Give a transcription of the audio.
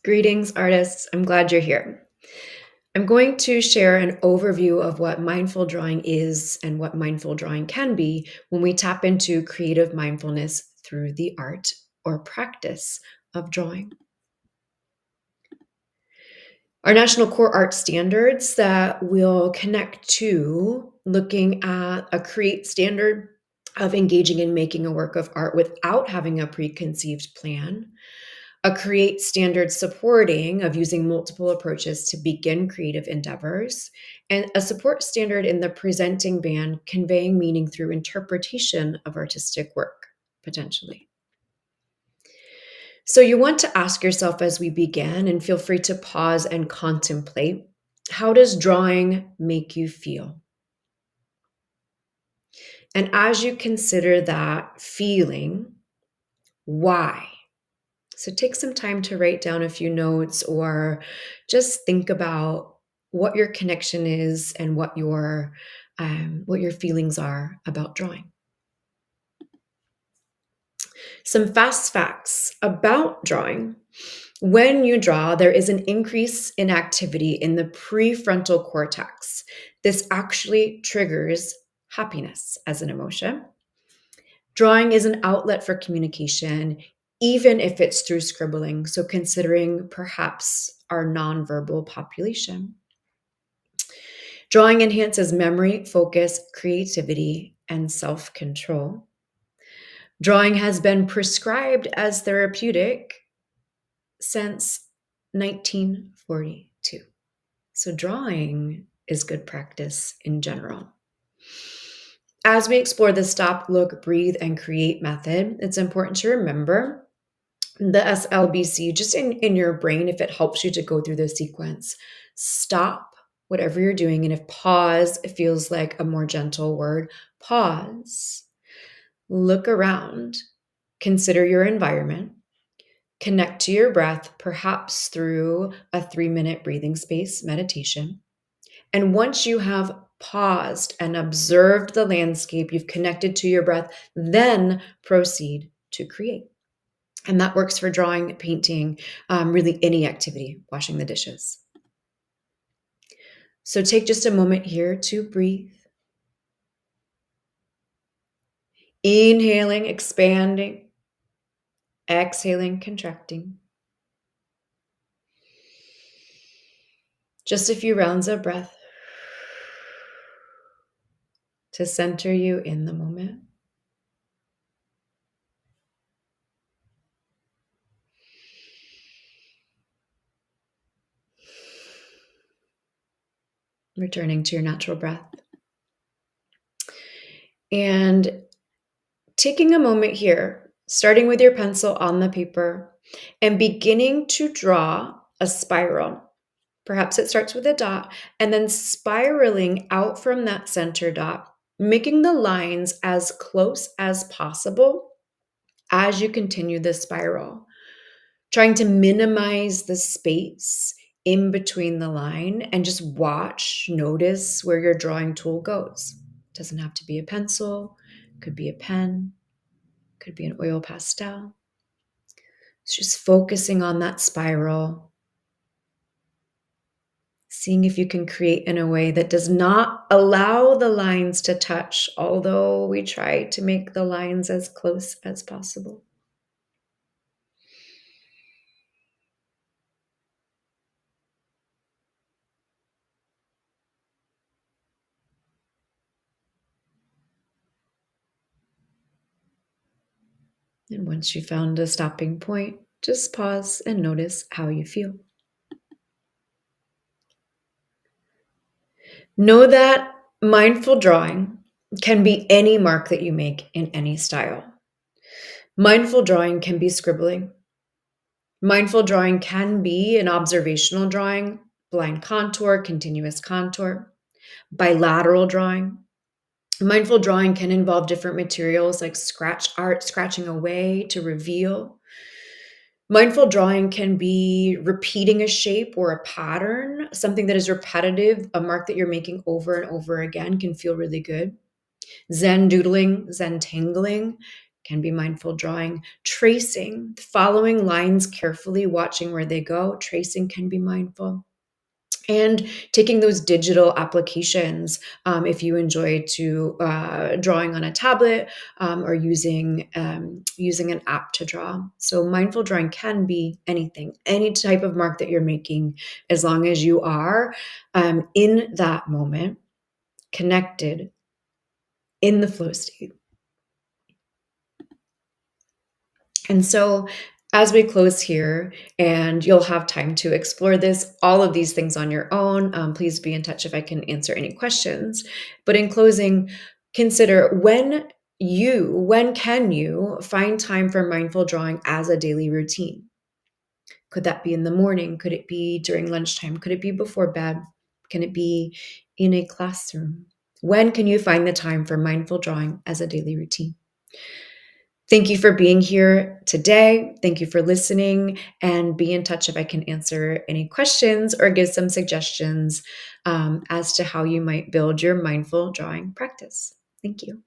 Greetings, artists. I'm glad you're here. I'm going to share an overview of what mindful drawing is and what mindful drawing can be when we tap into creative mindfulness through the art or practice of drawing. Our national core art standards that we'll connect to looking at a create standard of engaging in making a work of art without having a preconceived plan, a create standard supporting of using multiple approaches to begin creative endeavors, and a support standard in the presenting band conveying meaning through interpretation of artistic work, potentially. So you want to ask yourself as we begin, and feel free to pause and contemplate, how does drawing make you feel? And as you consider that feeling, why? So take some time to write down a few notes or just think about what your connection is and what your feelings are about drawing. Some fast facts about drawing. When you draw, there is an increase in activity in the prefrontal cortex. This actually triggers happiness as an emotion. Drawing is an outlet for communication, even if it's through scribbling. So, considering perhaps our nonverbal population. Drawing enhances memory, focus, creativity, and self control. Drawing has been prescribed as therapeutic since 1942. So, drawing is good practice in general. As we explore the stop, look, breathe, and create method, it's important to remember the SLBC just in your brain if it helps you to go through the sequence. Stop whatever you're doing. And if pause feels like a more gentle word, pause. Look around. Consider your environment. Connect to your breath, perhaps through a 3-minute breathing space meditation. And once you have paused and observed the landscape, you've connected to your breath, then proceed to create. And that works for drawing, painting, really any activity, washing the dishes. So take just a moment here to breathe. Inhaling, expanding. Exhaling, contracting. Just a few rounds of breath to center you in the moment. Returning to your natural breath. And taking a moment here, starting with your pencil on the paper and beginning to draw a spiral. Perhaps it starts with a dot and then spiraling out from that center dot, making the lines as close as possible as you continue the spiral, trying to minimize the space in between the line and just watch, notice where your drawing tool goes. It doesn't have to be a pencil, could be a pen, could be an oil pastel. It's just focusing on that spiral, seeing if you can create in a way that does not allow the lines to touch, although we try to make the lines as close as possible. And once you found a stopping point, just pause and notice how you feel. Know that mindful drawing can be any mark that you make in any style. Mindful drawing can be scribbling. Mindful drawing can be an observational drawing, blind contour, continuous contour, bilateral drawing. Mindful drawing can involve different materials like scratch art, scratching away to reveal. Mindful drawing can be repeating a shape or a pattern, something that is repetitive, a mark that you're making over and over again can feel really good. Zen doodling, Zen tangling can be mindful drawing. Tracing, following lines carefully, watching where they go, tracing can be mindful. And taking those digital applications, if you enjoy to drawing on a tablet, or using an app to draw. So mindful drawing can be anything, any type of mark that you're making, as long as you are in that moment, connected, in the flow state. And so, as we close here, and you'll have time to explore all of these things on your own, please be in touch if I can answer any questions. But in closing, consider when can you find time for mindful drawing as a daily routine? Could that be in the morning? Could it be during lunchtime? Could it be before bed? Can it be in a classroom? When can you find the time for mindful drawing as a daily routine? Thank you for being here today. Thank you for listening, and be in touch if I can answer any questions or give some suggestions as to how you might build your mindful drawing practice. Thank you.